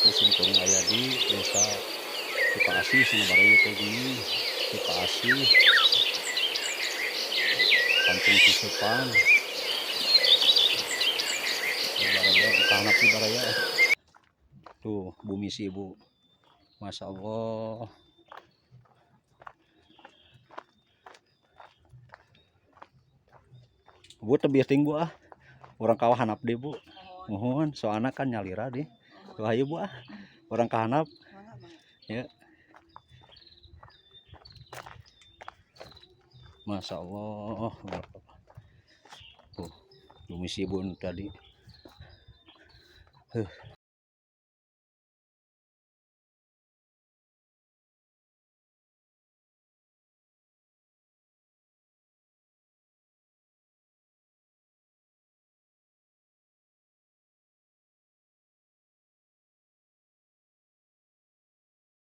singkung aya di desa Sukaasih Sinabaraya kayak gini. Sukaasih Kampung Cisepan Baraya tanah di Baraya. Tuh bumi si ibu, Masya Allah. Bu tebih tinggu orang kawahanap deh bu, mohon soalnya kan nyalira deh. Tuh ayo bu orang kahanap ya. Masya Allah. Tuh bumi si ibu tadi.